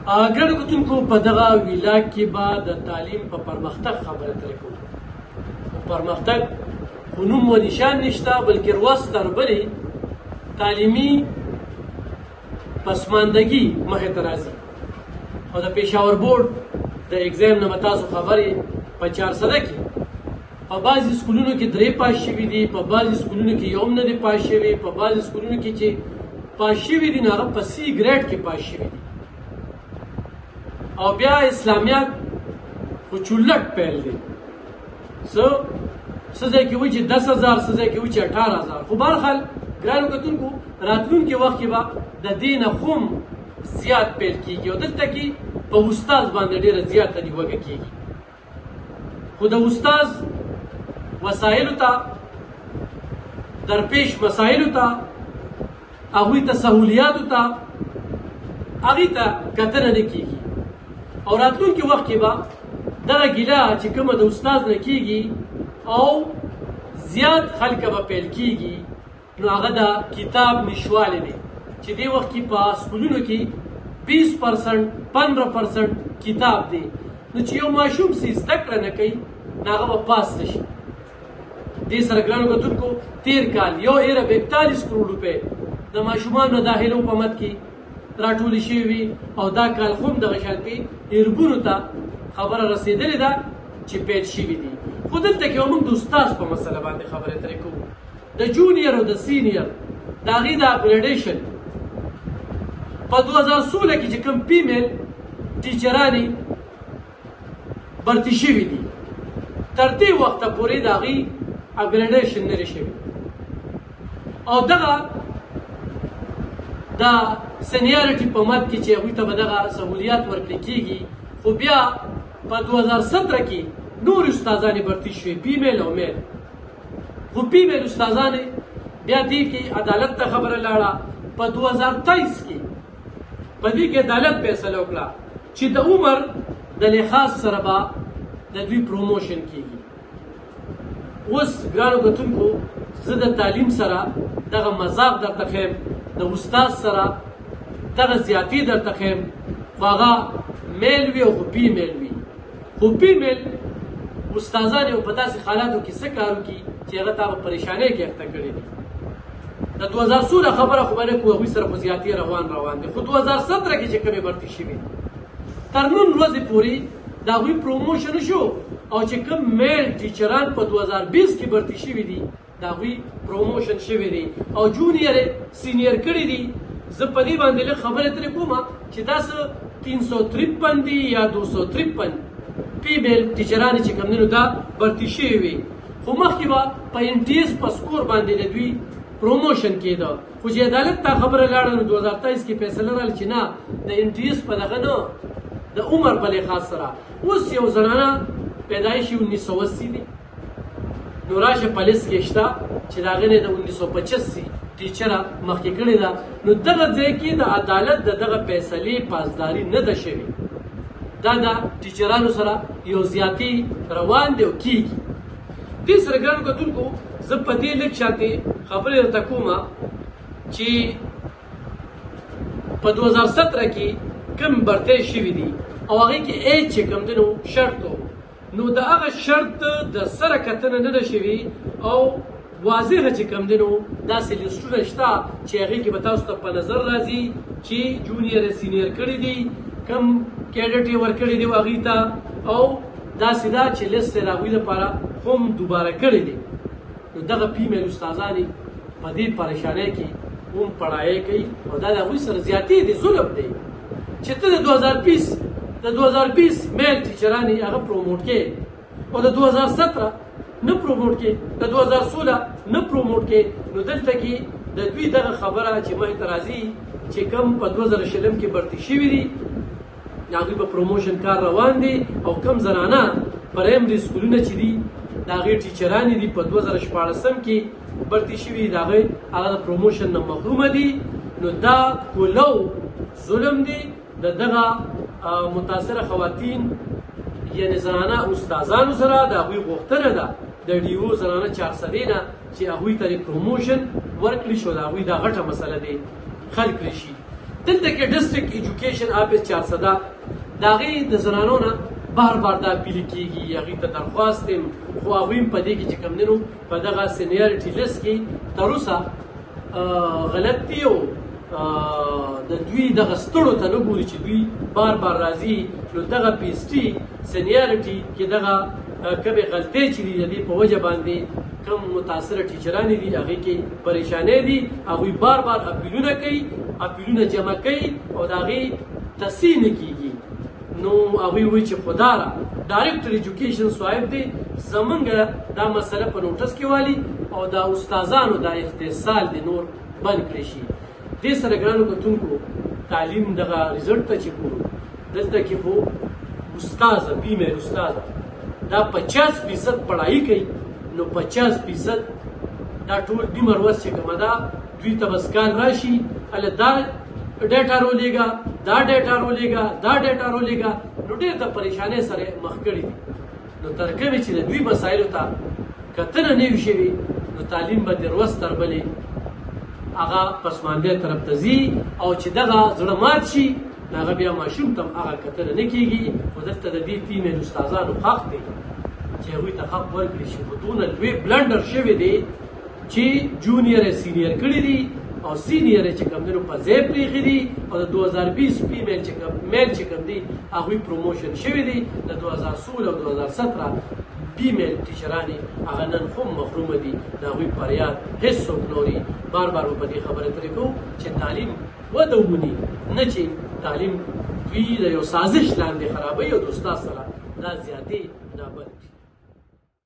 ګڼو کتونکو په دغه ویلاګ کې به د تعلیم په پرمختګ خبره ترې کوو. پرمختګ خو نوم و نشان نشته، بلکې روس تر بلې تعلیمي پسماندګي مخې ته راځي. او د پېښور بورډ د ایګزام نه به تاسو خبرې په 400 کې په بعضې سکولونو کې 3 پاس شوي دي، په بعضې سکولونو کې یو هم نه دي پاس شوي، په بعضې سکولونو کې چې پاس شوي دي نو هغه په C ګریډ کې پاس شوي دي. او بیا اسلامیات خو چولک پیل دی، څه ځای کې وایي چې 10,000، څه ځای کې وایي چې 18,000. خو بهرحال ګرانو کتونکو راتلونکي وخت کې به د دې نه خو زیات پیل کېږي او دلته کې په استاذ باندې ډېره زیاته نیوکه کېږي. خو د استاذ وسایلو ته، درپېش مسایلو ته، هغوی ته سهولیاتو ته، هغې ته کتنه نه کېږي. او راتلونکي وخت کې به دغه ګیله چې کومه د استاذ نه کېږي او زیات خلکه به پیل کېږي، نو هغه د کتاب نشوالی دی چې دې وخت کې په سکولونو کې 20%، 15% کتاب دی. نو چې یو ماشوم سي زده کړه نه کوي نو هغه به پاس نه شي. دې سره ګرانو کتونکو تېر کال 1.41 کروڑ روپۍ د ماشومانو داخلو په مد کې راټولې شوي وي، او دا کال خو هم دغه شانتې اربونو ته خبره رسېدلې ده چې پیل شوي دي. خو دلته کې موږ د استاذ په مسله باندې خبرې ترې کوو. د جونیر او د سینیر د هغې د اپګریډیشن په 2016 کې چې کوم فیمیل ټیچرانې برتي شوي دي، تر دې وخته پورې د هغې اپګریډیشن نه دی شوي. او دغه د سینیارټي په مد کې چې هغوی ته به دغه سهولیات ورکړل کېږي. خو بیا په 2017 کې نور استادانې برتي شوې، فیمیل او میل. خو فیمیل استادانې بیا دې کې عدالت ته خبره لاړه. په 2023 کې په دې کې عدالت فیصله وکړه چې د عمر د لحاظ سره به د دوی پروموشن کېږي. اوس ګرانو کتونکو زه د تعلیم سره دغه مذاق درته ښیم، د استاد سره دغه زیاتې درته ښیم، خو هغه میل وي او خو فیمیل وي. خو فیمیل استادان یو په داسې حالاتو کې څه کار وکړي چې هغه تا په پریشانۍ کې اخته کړي دي. د 2016 خبره خو به نه کوو، هغوی سره خو زیاتې روان دي. خو 2017 کې چې کومې برتې شوي تر نن ورځې پورې د هغوی پروموشن شو، او چې کوم میل ټیچران په 2020 کې برتې شوي دي د هغوی پروموشن شوي دي او جونیر سینیر کړي دي. زه په دې باندې لږ خبرې ترې کوم چې دا څه 353 دي یا 253 فیمیل ټیچرانې چې کوم دي نو دا برتې شوي وي. خو مخکې به په NTS په سکور باندې د دوی پروموشن کېده. خو چې عدالت ته خبره لاړه نو 2023 کې فیصله راغله چې نه، د NTS په دغه نه، د عمر په لحاظ سره. اوس یو زنانه پیدایشي 1980 دی، نو راشه په لیست کې شته چې د هغې نه د 1985 ټیچره مخکې کړې ده. نو دغه ځای کې د عدالت د دغه فیصلې پاسداري نه ده شوې. دا د ټیچرانو سره یو زیاتې روان دی او کېږي. دې سره ګرانو کتونکو زه په دې لږ شانتې خبرې درته کوم چې په 2017 کې کوم برتۍ شوي دي او هغې کې ایج چې کوم دی نو شرط و، نو د هغه شرط د سره کتنه نه ده شوي. او واضحه چې کوم دی نو داسې لیسټونه شته چې هغې کې به تاسو ته په نظر راځي چې جونیر سینیر کړي دي، کم کیډټ یې ورکړي دي هغوی ته، او داسې ده چې لیست یې د هغوی لپاره هم دوباره کړي دي. نو دغه فیمیل استادانې په دې پریشانۍ کې هم پړایې کوي او دا د هغوی سره زیاتې دي، ظلم دی چې ته د 2020 میل ټیچرانې هغه پروموټ کې او د 2017 نه پروموټ کې، د 2016 نه پروموټ کې. نو دلته کې د دوی دغه خبره چې مخې ته راځي چې کوم په 2020 کې برتې شوي دي د هغوی په پروموشن کار روان دی، او کوم زنانه پرایمري سکولونه چې دي د هغې ټیچرانې دي په 2014 کې برتې شوي دي، هغه د پروموشن نه محرومه دي. نو دا کولو ظلم دی د دغه متاثره خواتین یعنې زنانه استادانو سره. د هغوی غوښتنه ده د ډیو زنانه 400 نه چې هغوی ته پروموشن ورکړي شو، د هغوی دا غټه مسله دی حل کړی شي. دلته کې ډسټرکټ ایجوکیشن آفیس 400 د هغې د زنانو نه بار دا پیل کېږي هغوی ته درخواست یم خو هغوی هم په دې کې چې کوم دی نو په دغه سینیارټي لیست کې تر اوسه غلط دي او د دوی دغه ستړو ته نه ګوري چې دوی بار راځي نو دغه پی ایس ټي سینیارټي کې دغه کومې غلطۍ چې دي د دې په وجه باندې کم متاثره ټیچرانې دي هغې کې پریشانۍ دي هغوی بار اپیلونه کوي اپیلونه جمع کوي او د هغې تصحیح نه کېږي نو هغوی وایي چې خدا را ډایرکټر ایجوکیشن صاحب دی زمونږ دا مسله په نوټس کې والي او دا استادانو دا اختصال دی نور بند کړی شي دې سره ګرانو کتونکو تعلیم دغه ریزلټ ته چې ګورو دلته کې خو استاده بیمه استاده دا 50% پڑھائی کوي نو 50% دا ټول بیمر وس چې کومه ده دوی ته بس کال راشي هله دا ډیټا رولېږه دا ډیټا رولېږه دا ډیټا رولېږه نو ډېر د پریشانۍ سره مخ کړي دي نو تر کومې چې د دوی مسایلو ته کتنه نه وي شوې نو تعلیم به د ورځ تر بلې هغه پسماندې طرف ته ځي او چې دغه زړه مات شي نو هغه بیا ماشوم ته هغه کتنه نه کېږي خو دلته د دې ټیمې استادانو حق دی چې هغوی ته حق ورکړي شي خو دونه لوی بلنډر شوی دی چې جونیئر یې سینیئر کړي دي او سینیئر یې چې کوم دی نو په ځای پرېښي دي او د 2020 میل چې کوم دی هغوی پروموشن شوي دي د 2016 او 2017 بیمیل ټیچرانې هغه نن خو محرومه دي د هغوی فریاد هېڅوک نه اوري بار په دې خبرې ترې کوو چې تعلیم وده وموني نه چې تعلیم دوی د یو سازش لاندې خرابوي او د استاد سره دا زیاتې